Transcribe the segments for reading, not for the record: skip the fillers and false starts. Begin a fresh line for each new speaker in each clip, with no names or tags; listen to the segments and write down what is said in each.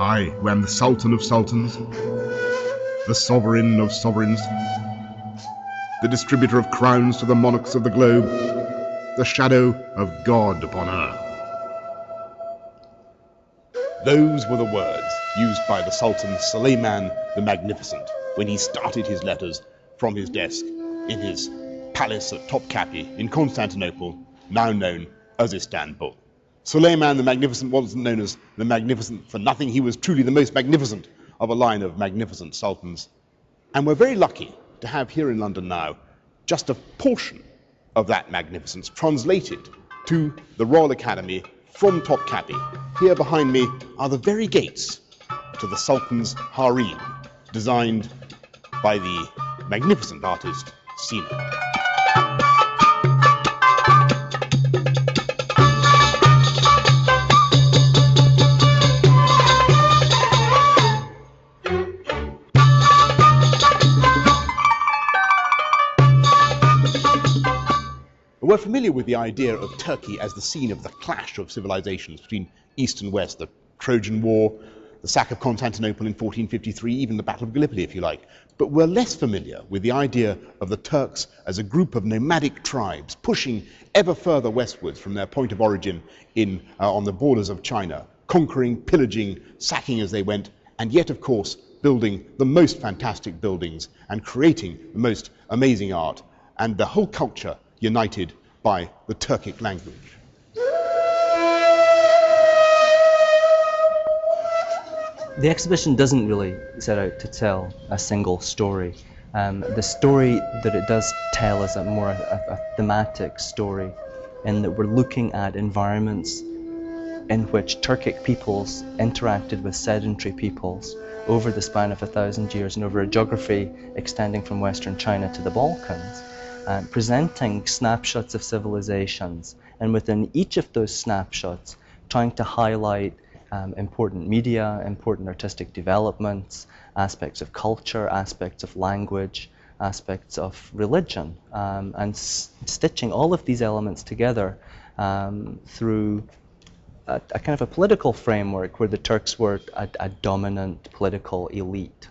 I, who am the Sultan of Sultans, the Sovereign of Sovereigns, the distributor of crowns to the monarchs of the globe, the shadow of God upon earth. Those were the words used by the Sultan Suleiman the Magnificent when he started his letters from his desk in his palace at Topkapi in Constantinople, now known as Istanbul. Suleiman the Magnificent wasn't known as the Magnificent for nothing. He was truly the most magnificent of a line of magnificent sultans. And we're very lucky to have here in London now just a portion of that magnificence translated to the Royal Academy from Topkapi. Here behind me are the very gates to the Sultan's harem, designed by the magnificent artist Sina. We're familiar with the idea of Turkey as the scene of the clash of civilizations between East and West, the Trojan War, the sack of Constantinople in 1453, even the Battle of Gallipoli, if you like. But we're less familiar with the idea of the Turks as a group of nomadic tribes pushing ever further westwards from their point of origin on the borders of China, conquering, pillaging, sacking as they went, and yet, of course, building the most fantastic buildings and creating the most amazing art, and the whole culture united by the Turkic language.
The exhibition doesn't really set out to tell a single story. The story that it does tell is a thematic story, in that we're looking at environments in which Turkic peoples interacted with sedentary peoples over the span of 1,000 years and over a geography extending from Western China to the Balkans. Presenting snapshots of civilizations, and within each of those snapshots trying to highlight important media, important artistic developments, aspects of culture, aspects of language, aspects of religion, and stitching all of these elements together through a kind of a political framework where the Turks were a dominant political elite.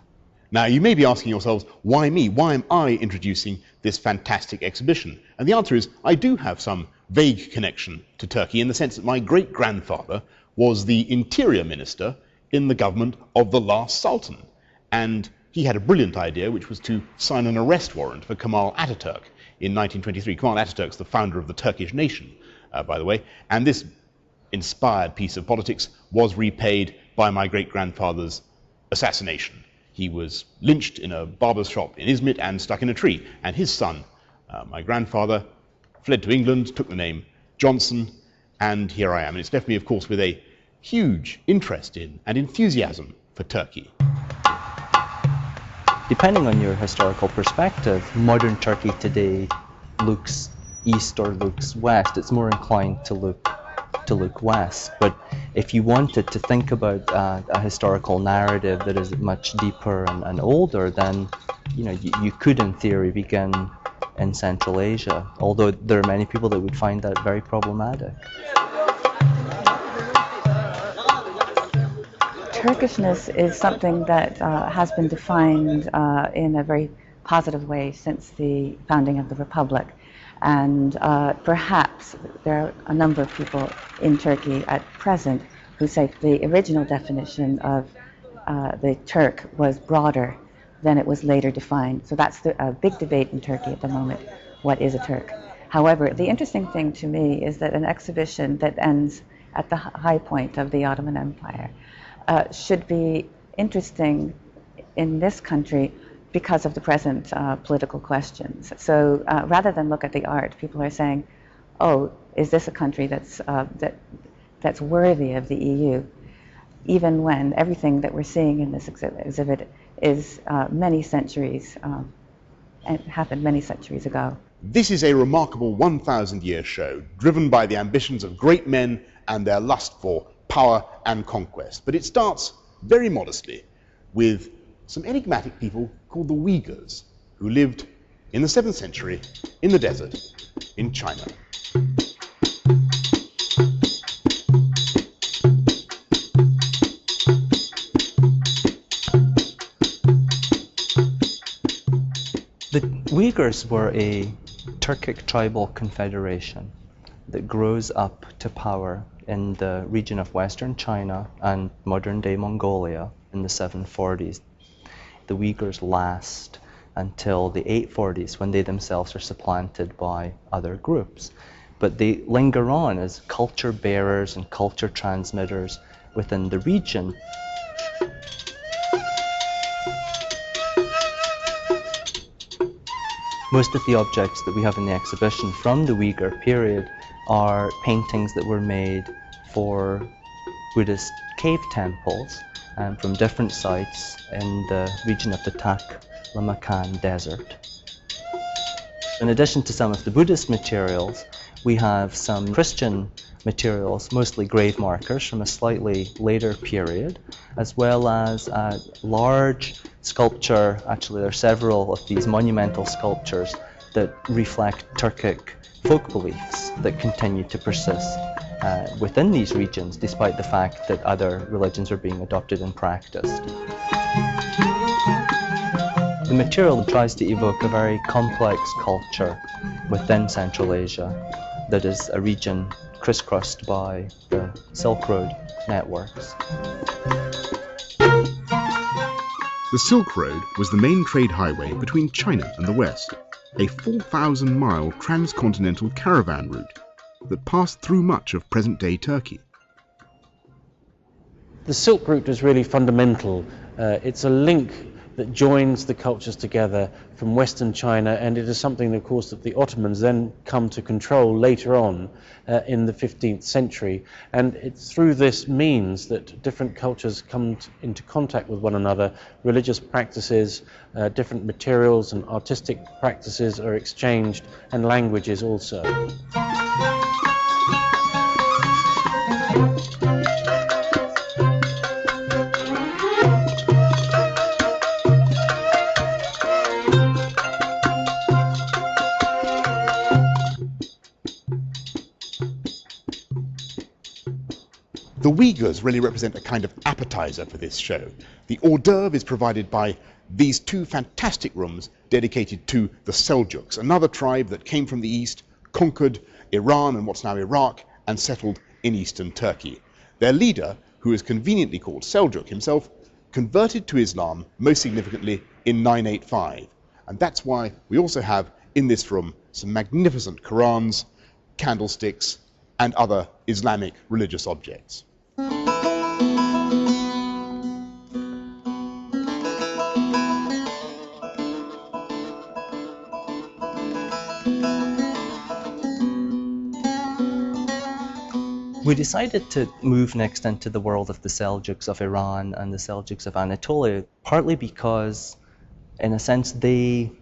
Now, you may be asking yourselves, why me? Why am I introducing this fantastic exhibition? And the answer is, I do have some vague connection to Turkey in the sense that my great-grandfather was the interior minister in the government of the last Sultan. And he had a brilliant idea, which was to sign an arrest warrant for Kemal Ataturk in 1923. Kemal Ataturk's the founder of the Turkish nation, by the way. And this inspired piece of politics was repaid by my great-grandfather's assassination. He was lynched in a barber's shop in Izmit and stuck in a tree. And his son, my grandfather, fled to England, took the name Johnson, and here I am. And it's left me, of course, with a huge interest in and enthusiasm for Turkey.
Depending on your historical perspective, modern Turkey today looks east or looks west. It's more inclined to look west. But if you wanted to think about a historical narrative that is much deeper and older, then you could, in theory, begin in Central Asia. Although there are many people that would find that very problematic.
Turkishness is something that has been defined in a very positive way since the founding of the Republic. And perhaps there are a number of people in Turkey at present who say the original definition of the Turk was broader than it was later defined. So that's a big debate in Turkey at the moment. What is a Turk? However, the interesting thing to me is that an exhibition that ends at the high point of the Ottoman Empire should be interesting in this country because of the present political questions. So rather than look at the art, people are saying, oh, is this a country that's worthy of the EU? Even when everything that we're seeing in this exhibit is many centuries, and happened many centuries ago.
This is a remarkable 1,000-year show, driven by the ambitions of great men and their lust for power and conquest. But it starts very modestly with some enigmatic people called the Uyghurs, who lived in the 7th century in the desert in China.
Uyghurs were a Turkic tribal confederation that grows up to power in the region of Western China and modern-day Mongolia in the 740s. The Uyghurs last until the 840s, when they themselves are supplanted by other groups. But they linger on as culture bearers and culture transmitters within the region. Most of the objects that we have in the exhibition from the Uyghur period are paintings that were made for Buddhist cave temples from different sites in the region of the Tak-Lamakan Desert. In addition to some of the Buddhist materials, we have some Christian materials, mostly grave markers from a slightly later period, as well as a large sculpture. Actually, there are several of these monumental sculptures that reflect Turkic folk beliefs that continue to persist within these regions, despite the fact that other religions are being adopted and practiced. The material tries to evoke a very complex culture within Central Asia that is a region crisscrossed by the Silk Road networks.
The Silk Road was the main trade highway between China and the West, a 4,000-mile transcontinental caravan route that passed through much of present-day Turkey.
The Silk Route is really fundamental. It's a link that joins the cultures together from Western China, and it is something, of course, that the Ottomans then come to control later on in the 15th century. And it's through this means that different cultures come into contact with one another. Religious practices, different materials and artistic practices are exchanged, and languages also.
The Uyghurs really represent a kind of appetizer for this show. The hors d'oeuvre is provided by these two fantastic rooms dedicated to the Seljuks, another tribe that came from the east, conquered Iran and what's now Iraq, and settled in eastern Turkey. Their leader, who is conveniently called Seljuk himself, converted to Islam most significantly in 985. And that's why we also have in this room some magnificent Qurans, candlesticks, and other Islamic religious objects.
We decided to move next into the world of the Seljuks of Iran and the Seljuks of Anatolia, partly because, in a sense, they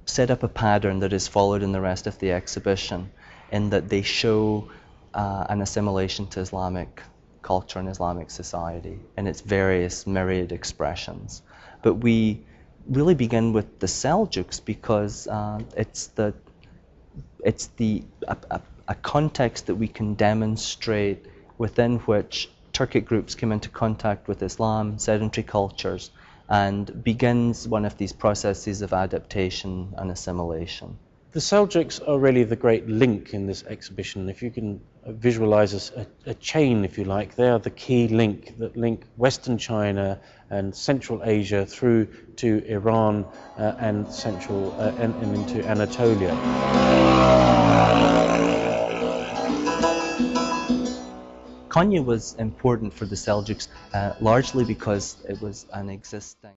set up a pattern that is followed in the rest of the exhibition, in that they show an assimilation to Islamic culture and Islamic society in its various myriad expressions. But we really begin with the Seljuks because it's a context that we can demonstrate within which Turkic groups came into contact with Islam, sedentary cultures, and begins one of these processes of adaptation and assimilation.
The Seljuks are really the great link in this exhibition. If you can visualize a chain, if you like, they are the key link that link Western China and Central Asia through to Iran and into Anatolia.
Konya was important for the Seljuks largely because it was an existing